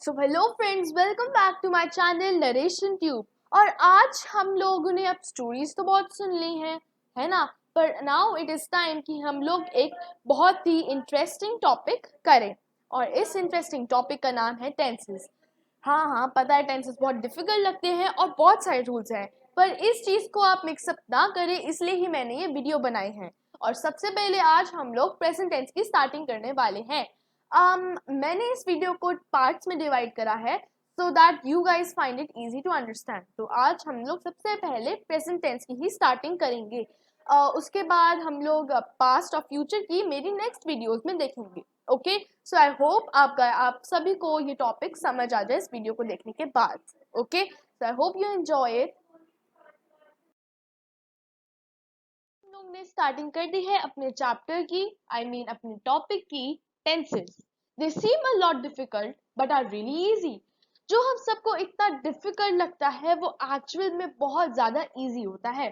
So hello friends, welcome back to my channel narration tube. और आज हम लोगों ने अब स्टोरीज तो बहुत सुन ली हैं, है ना। पर नाउ इट इज़ टाइम कि हम लोग एक बहुत ही इंटरेस्टिंग टॉपिक करें। और इस इंटरेस्टिंग टॉपिक का नाम है टेंसेस। हाँ, पता है टेंसेस बहुत डिफिकल्ट लगते हैं और बहुत सारे रूल्स हैं, पर इस चीज़ को आप मिक्सअप ना करें, इसलिए ही मैंने ये वीडियो बनाई है। और सबसे पहले आज हम लोग प्रेजेंट टेंस की स्टार्टिंग करने वाले हैं। मैंने इस वीडियो को पार्ट्स में डिवाइड करा है so that you guys find it easy to understand. तो आज हम लोग सबसे पहले प्रेजेंट टेंस की ही स्टार्टिंग करेंगे। उसके बाद हम लोग पास्ट और फ्यूचर की मेरी नेक्स्ट वीडियोस में देखेंगे। ओके, सो आई होप आप सभी को ये टॉपिक समझ आ जाए इस वीडियो को देखने के बाद। Okay, so I hope you enjoy it. हम लोग ने स्टार्टिंग कर दी है अपने चैप्टर की, अपने टॉपिक की, tenses. They seem a lot difficult but are really easy. जो हम सबको इतना डिफिकल्ट लगता है वो एक्चुअल में बहुत ज्यादा इजी होता है।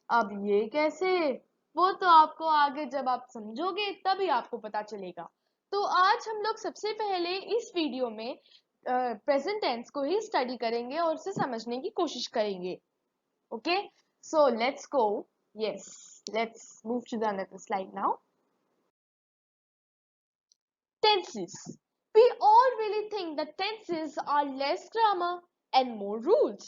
अब ये कैसे, वो तो आपको आगे जब आप समझोगे तभी आपको पता चलेगा। तो आज हम लोग सबसे पहले इस वीडियो में प्रेजेंट टेंस को ही स्टडी करेंगे और उसे समझने की कोशिश करेंगे। Okay, so let's go. Yes, let's move to the another slide now. Tenses. We all really think that tenses are less grammar and more rules.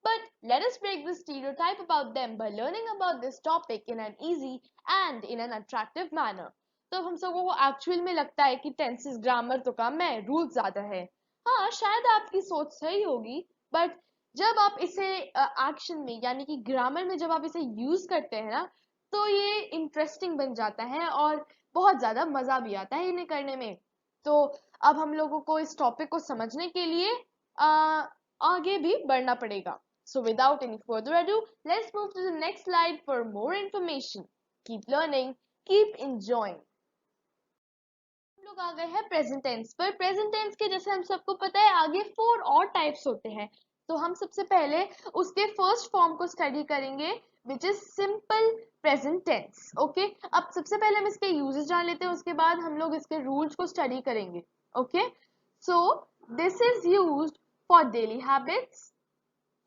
But let us break the stereotype about them by learning about this topic in an easy and in an attractive manner. तो हम सबको को actual में लगता है कि tenses grammar तो कम है, रूल ज्यादा है। हाँ, शायद आपकी सोच सही होगी, बट जब आप इसे एक्शन में यानी कि ग्रामर में जब आप इसे यूज करते हैं ना, तो ये इंटरेस्टिंग बन जाता है और बहुत ज्यादा मजा भी आता है इन्हें करने में। तो अब हम लोगों को इस टॉपिक को समझने के लिए आगे भी बढ़ना पड़ेगा। So without any further ado, let's move to the next slide for more information. Keep learning, keep enjoying. हम लोग आ गए हैं प्रेजेंट टेंस पर। प्रेजेंट टेंस के जैसे हम सबको पता है आगे 4 और टाइप्स होते हैं। तो हम सबसे पहले उसके फर्स्ट फॉर्म को स्टडी करेंगे, which is simple present tense. Okay, अब सबसे पहले हम इसके यूजेस जान लेते हैं, उसके बाद हम लोग इसके रूल्स को स्टडी करेंगे। Okay, so this is used for daily habits,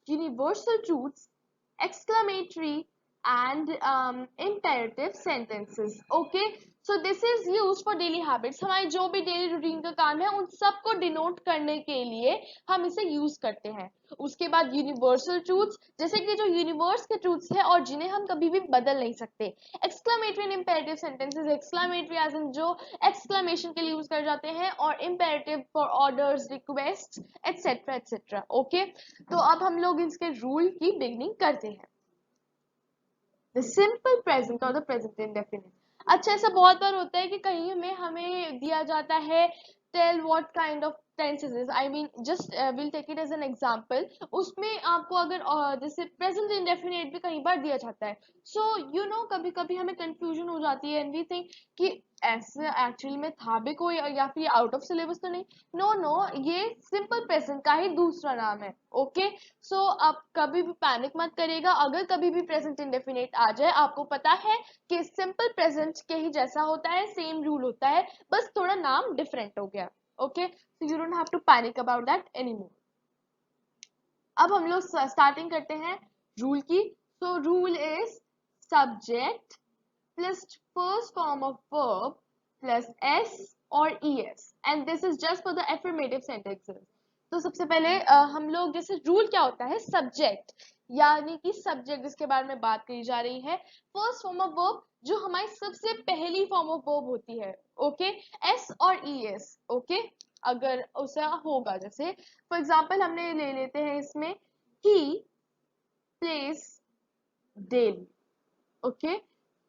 universal truths, exclamatory and imperative sentences. Okay, so this is used for daily habits. हमारी जो भी डेली रूटीन का काम है उन सबको डिनोट करने के लिए हम इसे यूज करते हैं। उसके बाद यूनिवर्सल ट्रूथ्स, जैसे कि जो यूनिवर्स के ट्रूथ्स है और जिन्हें हम कभी भी बदल नहीं सकते। Exclamatory and imperative sentences, exclamatory as in जो एक्सक्लामेशन के लिए यूज कर जाते हैं, और imperative for orders, request, etcetera etcetera. Okay, तो अब हम लोग इसके रूल की बिगनिंग करते हैं। द सिंपल प्रेजेंट और द प्रेजेंट इंडेफिनिट। अच्छा, ऐसा बहुत बार होता है कि कहीं में हमें दिया जाता है tell what kind of tenses is, just will take it as an example. उसमें आपको अगर जैसे प्रेजेंट इंडेफिनिट भी कई बार दिया जाता है। सो यू नो कभी कभी हमें कंफ्यूजन हो जाती है एंड वी थिंक कि ऐसे एक्चुअली में था भी कोई या फिर आउट ऑफ सिलेबस तो नहीं। नो नो, ये सिंपल प्रेजेंट का ही दूसरा नाम है। ओके, सो आप कभी भी पैनिक मत करिएगा अगर कभी भी प्रेजेंट इंडेफिनिट आ जाए। आपको पता है कि सिंपल प्रेजेंट के ही जैसा होता है, सेम रूल होता है, बस थोड़ा नाम डिफरेंट हो गया। Okay, so you don't have to panic about that anymore. अब हम लोग स्टार्टिंग करते हैं रूल की। सो rule is subject plus first form of verb plus s or es, and this is just for the affirmative sentences. तो सबसे पहले हम लोग जैसे रूल क्या होता है, सब्जेक्ट यानी कि सब्जेक्ट जिसके बारे में बात करी जा रही है, फर्स्ट फॉर्म ऑफ वर्ब जो हमारी सबसे पहली फॉर्म ऑफ वर्ब होती है। ओके, एस और ई एस। ओके, अगर उसे होगा, जैसे फॉर एग्जाम्पल हमने ले लेते हैं इसमें ही प्लेस डेली। ओके,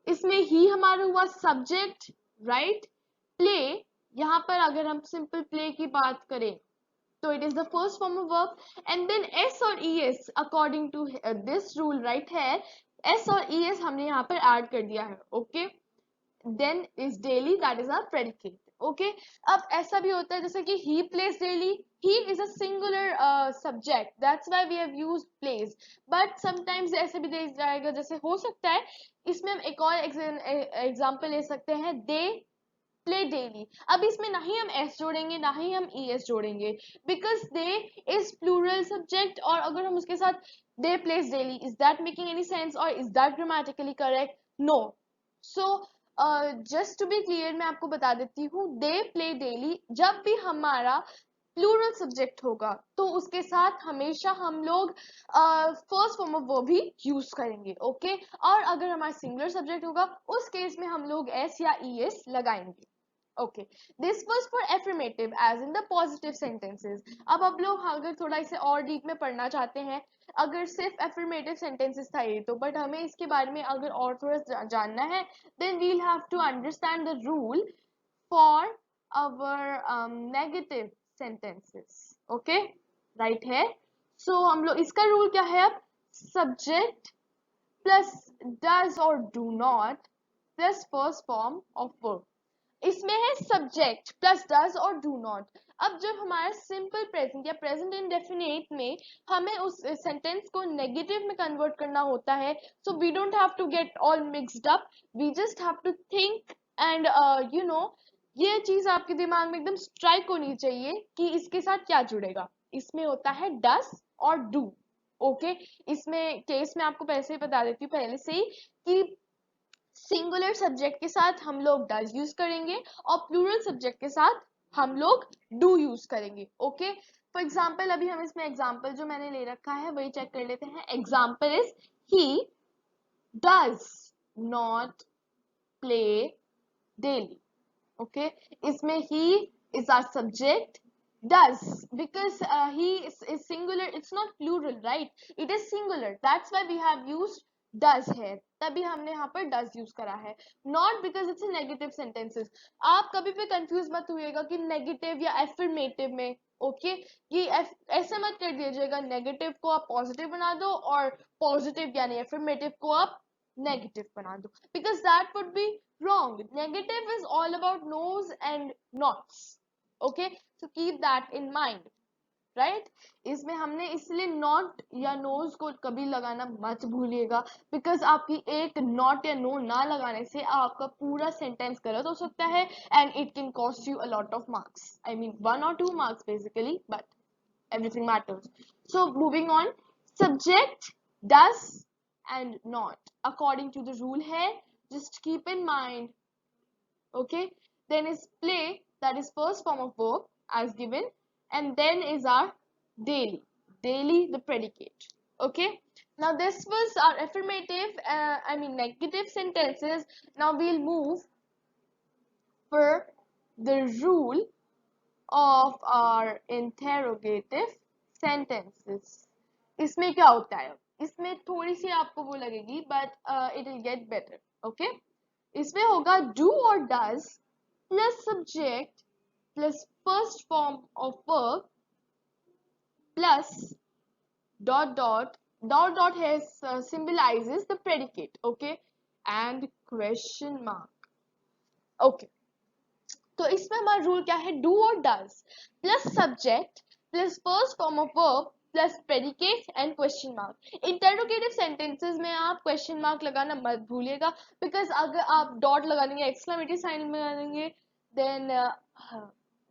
इसमें ही हमारा हुआ सब्जेक्ट, राइट। प्ले, यहाँ पर अगर हम सिंपल प्ले की बात करें तो it is the first form of verb, and then S और E S according to this rule right है, एस और ई एस हमने यहाँ पर ऐड कर दिया है। Okay, then is daily, that is our predicate. Okay, अब ऐसा भी होता है जैसे कि he plays daily, he is a singular subject, that's why we have used plays, but sometimes ऐसे भी दे जाएगा, जैसे हो सकता है इसमें हम एक और एग्जांपल ले सकते हैं, they प्ले डेली। अब इसमें ना ही हम एस जोड़ेंगे ना ही हम ई एस जोड़ेंगे, because they is plural subject, और अगर हम उसके साथ they plays daily, is that making any sense और is that grammatically correct? No. So just to be clear मैं आपको बता देती हूँ, दे प्ले डेली जब भी हमारा प्लूरल सब्जेक्ट होगा तो उसके साथ हमेशा हम लोग first form of verb he use करेंगे, ओके। और अगर हमारा सिंगुलर सब्जेक्ट होगा उस केस में हम लोग एस या ई एस लगाएंगे, okay. This was for affirmative as in the positive sentences. अब आप लोग अगर थोड़ा इसे और डीप में पढ़ना चाहते हैं, अगर सिर्फ एफर्मेटिव सेंटेंसेस था ये तो, बट हमें इसके बारे में अगर और थोड़ा जानना है, then we'll have to understand the rule for our negative sentences, okay, right है। so हम लोग इसका रूल क्या है, अब subject plus does or do not plus first form of verb। इसमें है सब्जेक्ट प्लस डज और डू नॉट। अब जब हमारा सिंपल प्रेजेंट या प्रेजेंट इंडेफिनिट में हमें उस सेंटेंस को नेगेटिव में कन्वर्ट करना होता है, so we don't have to get all mixed up, we just have to think and you know, ये चीज आपके दिमाग में एकदम स्ट्राइक होनी चाहिए कि इसके साथ क्या जुड़ेगा। इसमें होता है डस और डू, ओके। इसमें केस में आपको पहले ही बता देती हूँ पहले से ही कि सिंगुलर सब्जेक्ट के साथ हम लोग डज यूज करेंगे और प्लूरल सब्जेक्ट के साथ हम लोग डू यूज करेंगे, ओके। फॉर एग्जाम्पल अभी हम इसमें एग्जाम्पल जो मैंने ले रखा है वही चेक कर लेते हैं। Example is he does not play daily, okay. इसमें he is our subject, does because he is singular, it's not plural, right? It is singular, that's why we have used does here, तभी हमने यहाँ पर does use करा है, not because it's a negative sentences। आप कभी भी confuse मत होइएगा कि नेगेटिव या एफर्मेटिव में, ओके कि ऐसे मत कर दीजिएगा नेगेटिव को आप पॉजिटिव बना दो और पॉजिटिव यानी एफर्मेटिव को आप नेगेटिव बना दो, because that would be wrong। Negative is all about no's and nots, okay, so keep that in mind, right? इसमें हमने इसलिए not या no's को कभी लगाना मत भूलिएगा, because आपकी एक not या no ना लगाने से आपका पूरा sentence गलत हो सकता है and it can cost you a lot of marks, I mean 1 or 2 marks basically, but everything matters। so moving on, subject does and not according to the rule here, just keep in mind, okay। then is play, that is first form of verb as given, and then is our daily, daily the predicate, okay। now this was our affirmative I mean negative sentences। now we'll move for the rule of our interrogative sentences। इसमें क्या होता है, इसमें थोड़ी सी आपको वो लगेगी but it will get better, okay. इसमें होगा डू और does plus subject plus first form of verb plus dot dot has symbolizes the predicate, okay, and question mark, okay। तो इसमें हमारा रूल क्या है, डू और does plus subject plus first form of verb plus predicate and question mark. Interrogative sentences में आप question mark लगाना मत भूलिएगा, बिकॉज अगर आप डॉट लगा देंगे एक्सक्लेमेटरी साइन लगा देंगे then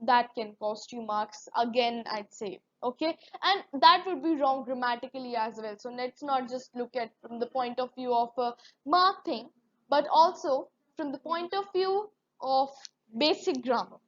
that can cost you marks again, I'd say, okay। and that would be wrong grammatically as well, so let's not just look at from the point of view of a mark thing, but also from the point of view of basic grammar।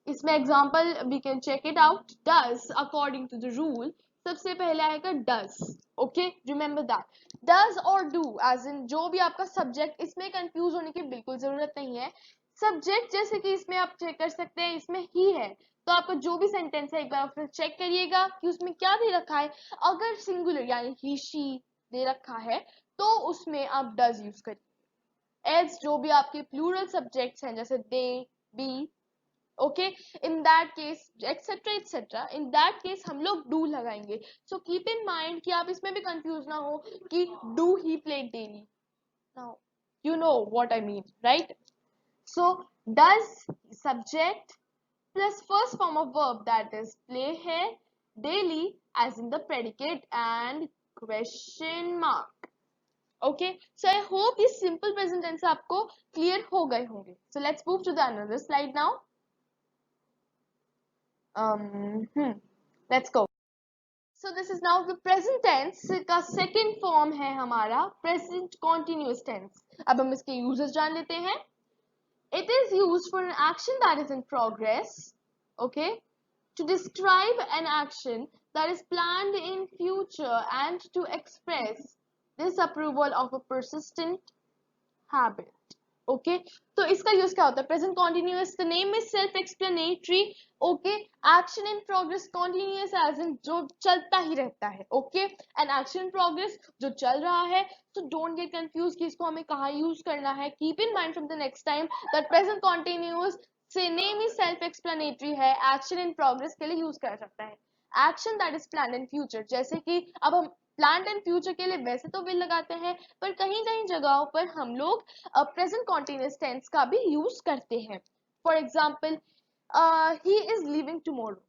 इसमें example we can check it out. Does according to the rule सबसे पहले आएगा does, okay, remember that. Does और do as in जो भी आपका subject, इसमें confuse होने की बिल्कुल जरूरत नहीं है। सब्जेक्ट जैसे कि इसमें आप चेक कर सकते हैं इसमें ही है, तो आपका जो भी सेंटेंस है एक बार फिर चेक करिएगा कि उसमें क्या दे रखा है। अगर सिंगुलर यानी ही शी दे रखा है तो उसमें आप डज यूज करिए। एज जो भी आपके प्लूरल सब्जेक्ट्स हैं जैसे they, we, okay, in that case etcetera etcetera, in that case हम लोग डू लगाएंगे। सो कीप इन माइंड कि आप इसमें भी कंफ्यूज ना हो कि do he play daily, now you know what I mean, right? So does subject plus first form of verb that is play here, daily as in the predicate and question mark, Okay, so I hope these simple present tense आपको clear हो गए होंगे. So let's move to the another slide now. Let's go. So this is now the present tense का second form है हमारा present continuous tense. अब हम इसके uses जान लेते हैं. It is used for an action that is in progress, okay, to describe an action that is planned in future and to express disapproval of a persistent habit. Okay, तो इसका use क्या होता है? Present continuous, the name is self explanatory. Okay, action in progress, continuous as in जो चलता ही रहता है. ओके, एंड एक्शन इन प्रोग्रेस जो चल रहा है. तो डोंट गेट कंफ्यूज कि इसको हमें कहाँ यूज करना है. Keep in mind from the next time that present continuous से नेम इज सेल्फ एक्सप्लेनेटरी है, एक्शन इन प्रोग्रेस के लिए यूज कर सकता है. Action that is plan in future, जैसे कि अब हम प्लान इन फ्यूचर के लिए वैसे तो विल लगाते हैं, पर कहीं कहीं जगहों पर हम लोग प्रेजेंट कॉन्टिन्यूअस टेंस का भी यूज करते हैं. For example, he is leaving tomorrow.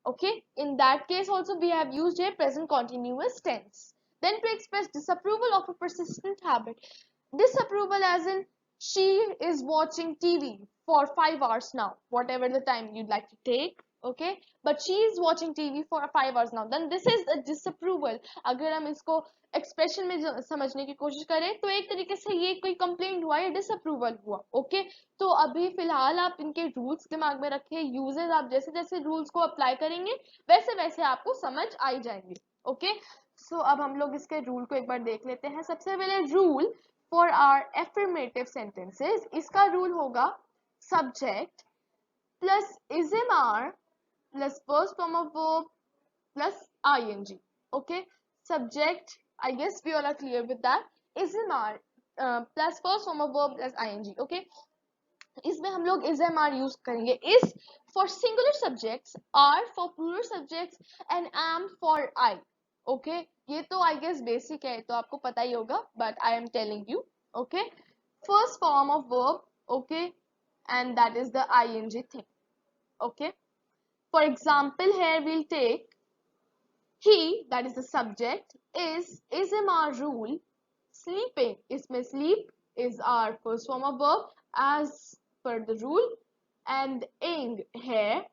Okay, in that case also we have used a present continuous tense. Then to express disapproval of a persistent habit, disapproval as in she is watching TV for 5 hours now, whatever the time you'd like to take. Okay, but she is watching TV for 5 hours now, then this is a disapproval. अगर हम इसको expression में समझने की कोशिश करें तो एक तरीके से ये कोई कंप्लेंट हुआ या डिसअप्रूवल हुआ. ओके, तो अभी फिलहाल आप इनके रूल्स दिमाग में रखें. यूजेस आप जैसे जैसे रूल्स को अप्लाई करेंगे वैसे वैसे आपको समझ आई जाएंगे. ओके, सो अब हम लोग इसके रूल को एक बार देख लेते हैं. सबसे पहले rule for our affirmative sentences, इसका रूल होगा subject plus is am are plus first form of verb plus ing. Okay, subject, I guess we all are clear with that. Ismr plus first form of verb plus ing. Okay, इसमें हम लोग ismr use करेंगे. is for singular subjects, are for plural subjects and am for I. Okay, ये तो I guess basic है, तो आपको पता ही होगा, but I am telling you. Okay, first form of verb. Okay, and that is the ing thing. Okay, for example, here we'll take he, that is the subject, is our rule. Sleeping, isme sleep is our first form of verb as per the rule, and ing here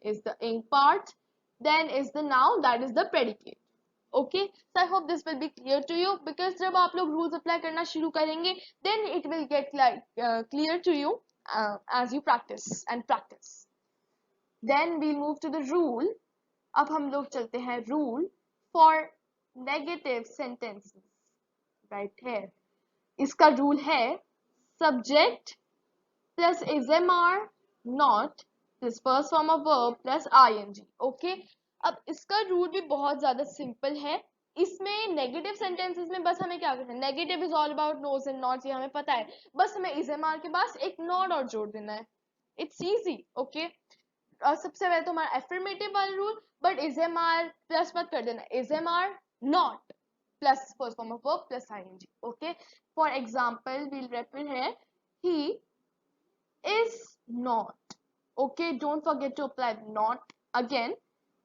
is the ing part, then is the noun, that is the predicate. Okay, so I hope this will be clear to you, because जब आप लोग rules apply करना शुरू करेंगे then it will get like clear to you as you practice and practice. Then we'll move to the rule. अब हम लोग चलते हैं rule for negative sentences. Right here. इसका rule है subject plus ismr not plus first form of verb plus ing. Okay. अब इसका rule भी बहुत ज़्यादा simple है. इसमें नेगेटिव सेंटेंसेस में बस हमें क्या करना है? Negative is all about nos and nots, ये हमें पता है. बस हमें ismr के पास एक नॉट और जोड़ देना है. It's easy. ओके, सबसे पहले तो हमारा एफर्मेटिव वाला रूल, बट इजएमआर प्लस मत कर देना. Is am are not plus first form of verb plus ING. Okay, for example we'll refer here he is not. Okay, don't forget to apply not again.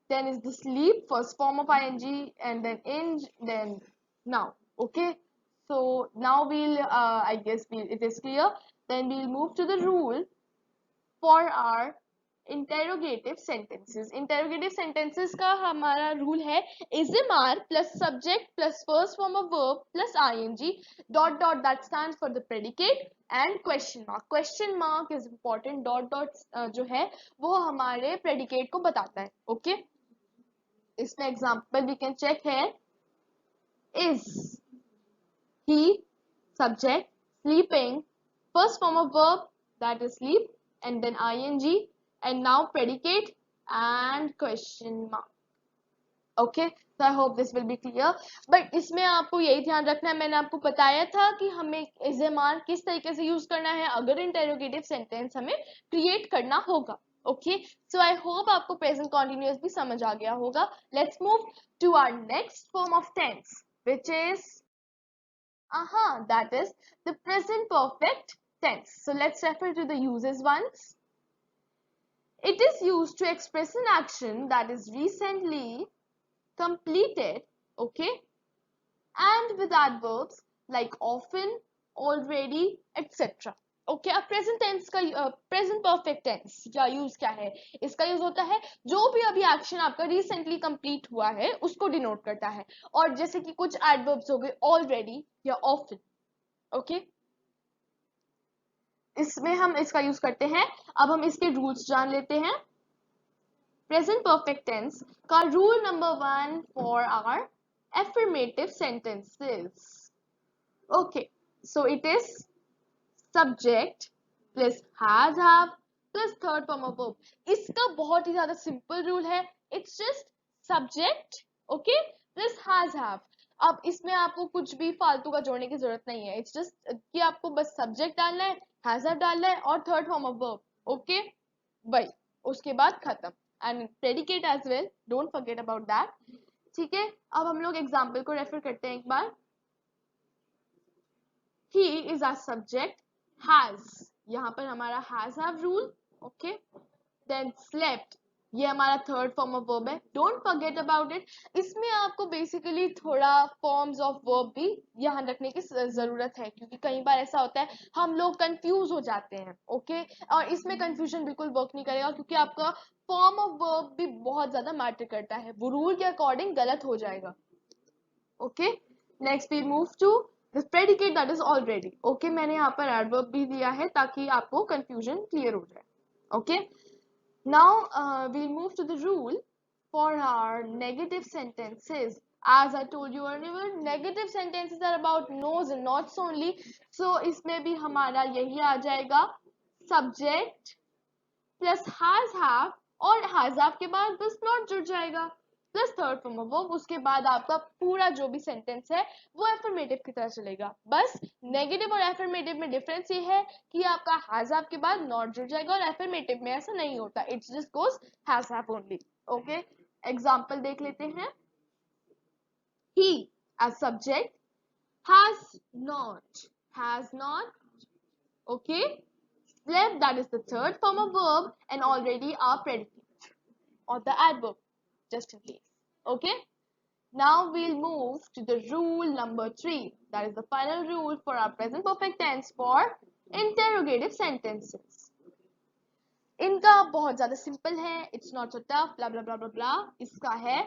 Then is the sleep, first form of ing, and then ing, then now. Okay, so now we'll I guess it is clear. Then we'll move to the rule for our interrogative sentences. Interrogative sentences का हमारा rule है ismr plus subject plus first form of verb plus ing dot dot, that stands for the predicate, and question mark. Question mark is important. dot dot जो है वो हमारे predicate को बताता है. Okay, इसमें example we can check here. Is he subject, sleeping, first form of verb, that is sleep, and then ing, and now predicate and question mark. Okay, so I hope this will be clear. But इसमें आपको यही ध्यान रखना है, मैंने आपको बताया था कि हमें ismr किस तरीके से यूज करना है अगर इंटेरोगेटिव सेंटेंस हमें क्रिएट करना होगा. Okay, so I hope आपको present continuous भी समझ आ गया होगा. Let's move to our next form of tense, which is that is the present perfect tense. So let's refer to the uses once. It is used to express an action that is recently completed, okay, and with adverbs like often, already, etc. Okay, अब present tense का present perfect tense का use क्या है? इसका use होता है जो भी अभी एक्शन आपका रिसेंटली कंप्लीट हुआ है उसको डिनोट करता है, और जैसे कि कुछ एडवर्ब्स हो गए ऑलरेडी या ऑफन। ओके, इसमें हम इसका यूज करते हैं। अब हम इसके रूल्स जान लेते हैं। प्रेजेंट परफेक्ट टेंस का rule number 1 for our affirmative sentences. Okay, so it is subject plus has have plus third form of verb. इसका बहुत ही ज्यादा सिंपल रूल है, it's just subject, okay, plus has have. अब इसमें आपको कुछ भी फालतू का जोड़ने की जरूरत नहीं है, it's just कि आपको बस subject डालना है, has have डालना है और third form of verb, okay, भाई उसके बाद खत्म, and predicate as well, don't forget about that. ठीक है, अब हम लोग एग्जाम्पल को रेफर करते हैं एक बार। He is our subject, has यहाँ पर हमारा has have rule, okay, then slept ये हमारा थर्ड फॉर्म ऑफ वर्ब है, डोंट फॉरगेट अबाउट इट। इसमें आपको बेसिकली थोड़ा फॉर्म्स ऑफ वर्ब भी ध्यान रखने की जरूरत है, क्योंकि कई बार ऐसा होता है हम लोग कंफ्यूज हो जाते हैं, ओके, और इसमें कंफ्यूजन बिल्कुल वर्क नहीं करेगा, क्योंकि आपका फॉर्म ऑफ वर्ब भी बहुत ज्यादा मैटर करता है, वो रूल के अकॉर्डिंग गलत हो जाएगा। Okay, next we move to the predicate that is already. Okay, मैंने यहाँ पर एडवर्ब भी दिया है ताकि आपको कंफ्यूजन क्लियर हो जाए। Okay, now we'll move to the rule for our negative sentences. As I told you earlier, negative sentences are about no's and nots only. So इसमें भी हमारा यही आ जाएगा, subject plus has have, और has have के बाद बस not जुड़ जाएगा, plus third form of verb, उसके बाद आपका पूरा जो भी सेंटेंस है वो एफर्मेटिव की तरह चलेगा। बस नेगेटिव और एफर्मेटिव में डिफरेंस ये है कि आपका हैज हैव के बाद नॉट जुड़ जाएगा, और एफर्मेटिव में ऐसा नहीं होता, it's just goes has have only. Okay, example देख लेते हैं। He as subject, has not, okay, slept that is the third form of verb, and already are predicate or the adverb, just in case. Okay, now we'll move to the rule number 3, that is the final rule for our present perfect tense for interrogative sentences. इनका बहुत ज्यादा simple है, it's not so tough, blah blah blah blah blah. इसका है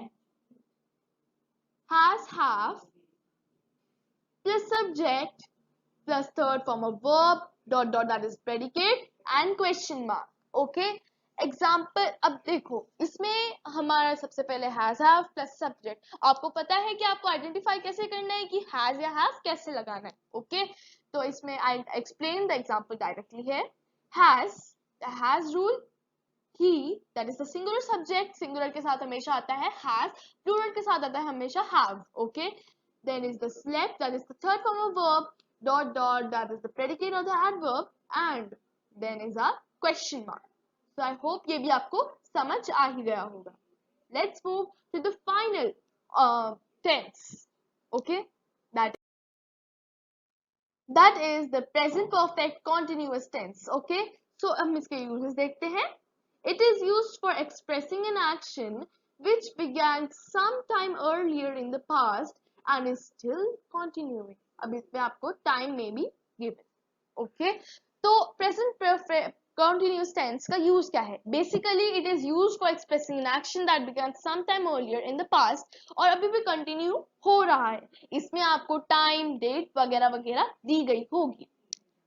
has have plus subject plus third form of verb dot dot that is predicate and question mark. Okay, example अब देखो, इसमें हमारा सबसे पहले हैज हैव प्लस सब्जेक्ट। आपको पता है कि आपको आइडेंटिफाई कैसे करना है कि हैज या हैव कैसे लगाना है। ओके, तो इसमें I explain the example directly है। Has rule, he that is the singular subject, singular के साथ हमेशा आता है हैज, प्लूरल के साथ आता है हमेशा have. Okay, then is the slept, that is the third form of verb, dot dot that is the predicate or the adverb, and then is a question mark. So I hope ये भी आपको समझ आ ही गया होगा। Let's move to the final tense. Okay, that is the present perfect continuous tense. Okay, so हम इसके uses देखते हैं। It is used for expressing an action which began sometime earlier in the past and is still continuing. अब इसमें आपको time में भी given. Okay, तो present perfect continuous tense का use क्या है? Basically it is used for expressing an action that began sometime earlier in the past और अभी भी continue हो रहा है। इसमें आपको time, date वगैरह वगैरह दी गई होगी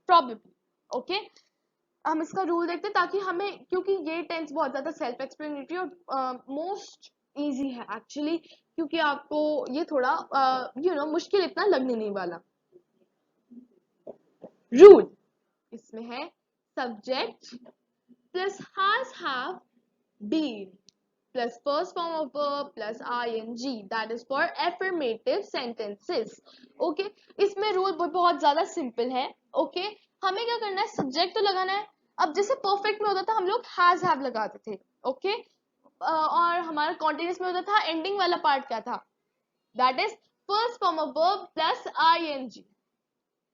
probably. Okay, हम इसका रूल देखते हैं ताकि हमें, क्योंकि ये टेंस बहुत ज्यादा सेल्फ एक्सप्लेनेटरी और मोस्ट इजी है एक्चुअली, क्योंकि आपको ये थोड़ा मुश्किल इतना लगने नहीं वाला। रूल इसमें है subject plus has have been plus first form of verb plus ing, that is for affirmative sentences. Okay, इसमें रूल बहुत ज्यादा सिंपल है। Okay, हमें क्या करना है, सब्जेक्ट तो लगाना है। अब जैसे परफेक्ट में होता था हम लोग हैज हैव लगाते थे। Okay, और हमारा कॉन्टिन्यूस में होता था एंडिंग वाला पार्ट क्या था, that is first form of verb plus ing.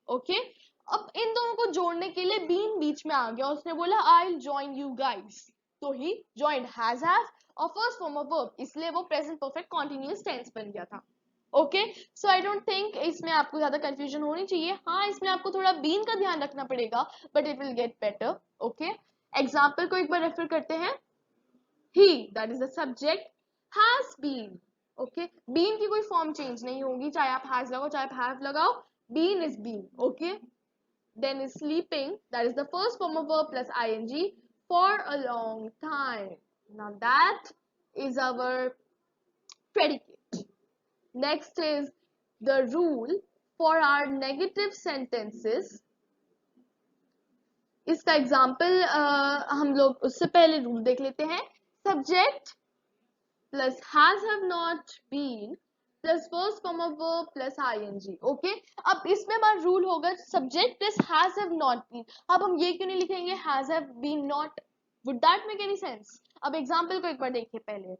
Okay, अब इन दोनों को जोड़ने के लिए बीन बीच में आ गया, उसने बोला I will join you guys, तो ही जॉइंड हैज हैव और फर्स्ट फॉर्म ऑफ वर्ब, इसलिए वो प्रेजेंट परफेक्ट कॉन्टिन्यूअस टेंस बन गया था। Okay, so I don't think इसमें आपको ज्यादा कंफ्यूजन होनी चाहिए। हाँ, इसमें आपको थोड़ा बीन का ध्यान रखना पड़ेगा, but it will get better. Okay, example को एक बार रेफर करते हैं। He, that is the subject, has been. Okay, been की कोई फॉर्म चेंज नहीं होगी, चाहे आप हैज लगाओ चाहे आप हैव लगाओ, been is been. Okay, then is sleeping, that is the first form of verb plus ing, for a long time. Now that is our predicate. Next is the rule for our negative sentences. इसका example हम लोग उससे पहले rule देख लेते हैं। Subject plus has have not been plus first form of verb plus ING. Okay, अब इसमें हमारा रूल होगा subject plus has have not been. अब हम ये क्यों नहीं लिखेंगे has have been not? Would that make any sense? अब एग्जांपल को एक बार देखिए पहले।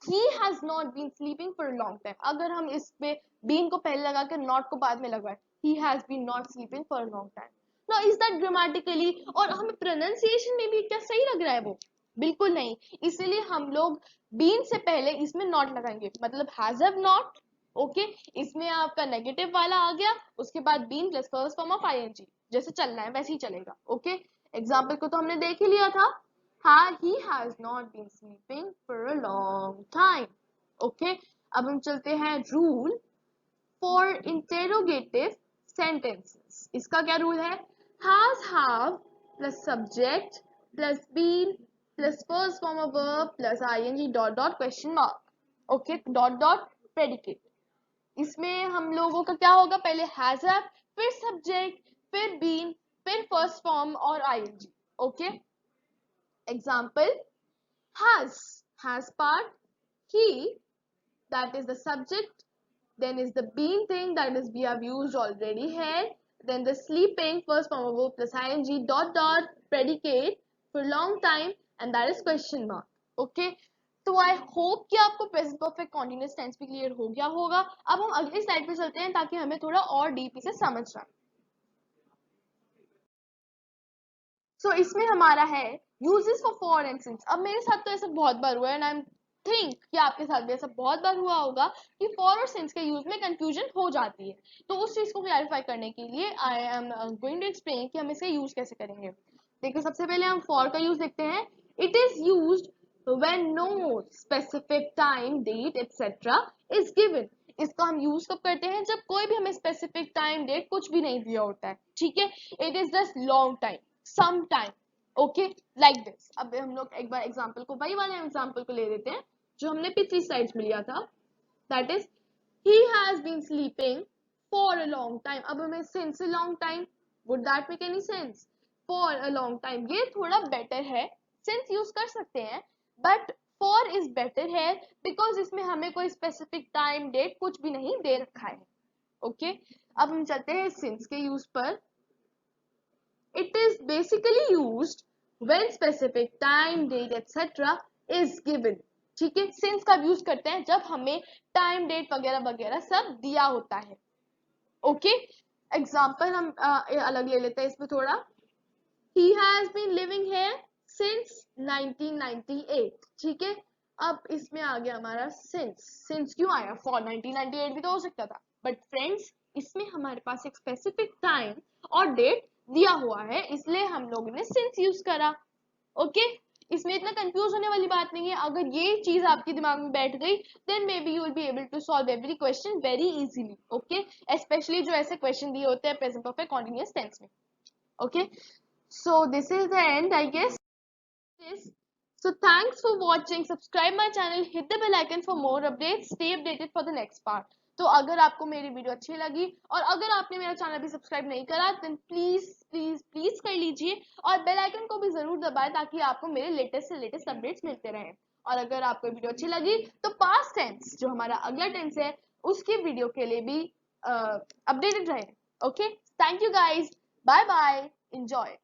he has not been sleeping for a long time, अगर हम इस पे been को पहले लगा के not को बाद में लगाए, he has been not sleeping for a long time. Now is that grammatically और हमें pronunciation में भी क्या सही लग रहा है? वो बिल्कुल नहीं, इसलिए हम लोग been से पहले इसमें not लगाएंगे, मतलब has have not। ओके, इसमें आपका नेगेटिव वाला आ गया, उसके बाद been plus first form of ing, जैसे चलना है वैसे ही चलेगा। ओके, एग्जाम्पल को तो हमने देख ही लिया था। he has not been sleeping for a long time. Okay, अब हम चलते हैं rule for interrogative sentences. इसका क्या रूल है? has, have plus subject plus been plus first form of verb plus ing dot dot question mark. Okay, dot dot predicate. इसमें हम लोगों का क्या होगा? पहले has have, फिर subject, फिर been, फिर first form और ing. Okay, example, has part, he, that is the subject, then is the been thing, that is we have used already here, then the sleeping, first form of verb plus ing dot dot predicate for long time, and that is question mark. Okay, तो I hope कि आपको present perfect continuous tense भी clear हो गया होगा। अब हम अगली स्लाइड पे चलते हैं ताकि हमें थोड़ा और डीपली से समझ आए। सो इसमें हमारा है यूजेस फॉर एंड सिंस। अब मेरे साथ तो ऐसा बहुत बार हुआ है, एंड आई थिंक कि आपके साथ भी ऐसा बहुत बार हुआ होगा कि फॉर और सिंस के यूज में कंफ्यूजन हो जाती है। तो उस चीज को क्लैरिफाई करने के लिए I am going to explain कि हम इसे यूज कैसे करेंगे। देखिए, सबसे पहले हम फॉर का यूज देखते हैं। It is used when no specific time, date etcetera is given. इसका हम यूज कब करते हैं? जब कोई भी हमें स्पेसिफिक टाइम, डेट कुछ भी नहीं दिया होता है। ठीक है, it is just long time, some time. Okay, like this. अब हम लोग एक बार एग्जांपल को, वही वाले एग्जांपल को ले लेते हैं जो हमने पिछली स्लाइड्स में लिया था। That is he has been sleeping for a long time। अब हमें since a long time, would that make any sense? for a long time ये थोड़ा बेटर है, since यूज कर सकते हैं, बट for is better है बिकॉज इसमें हमें कोई स्पेसिफिक टाइम, डेट कुछ भी नहीं दे रखा है। ओके, अब हम चलते हैं since के यूज पर। It is basically used when specific time, date, etc. is given। ठीक है, since का यूज करते हैं जब हमें टाइम, डेट वगैरह वगैरह सब दिया होता है। ओके, एग्जाम्पल हम अलग ले लेते हैं इसमें थोड़ा। He has been living here since 1998। ठीक है, अब इसमें आ गया हमारा since क्यों आया? for 1998 भी तो हो सकता था, बट फ्रेंड्स इसमें हमारे पास एक स्पेसिफिक टाइम और डेट दिया हुआ है, इसलिए हम लोगों ने since यूज करा। ओके, इसमें इतना कंफ्यूज होने वाली बात नहीं है। अगर ये चीज आपके दिमाग में बैठ गई, then may be you will be able to solve every question very easily. Okay, specially जो ऐसे क्वेश्चन दिए होते हैं प्रेजेंट परफेक्ट कॉन्टिन्यूअस टेंस में। Okay, so this is the end, I guess. So thanks for watching. Subscribe my channel, hit the bell icon for more updates. Stay updated for the next part. तो अगर आपको मेरी video अच्छी लगी और अगर आपने मेरा चैनल भी सब्सक्राइब नहीं करा, देन प्लीज प्लीज प्लीज कर लीजिए और बेल आइकन को भी जरूर दबाएं ताकि आपको मेरे लेटेस्ट से लेटेस्ट अपडेट्स मिलते रहें। और अगर आपको वीडियो अच्छी लगी तो पास्ट टेंस जो हमारा अगला टेंस है उसकी वीडियो के लिए भी अपडेटेड रहें। Okay, thank you guys, bye bye, enjoy.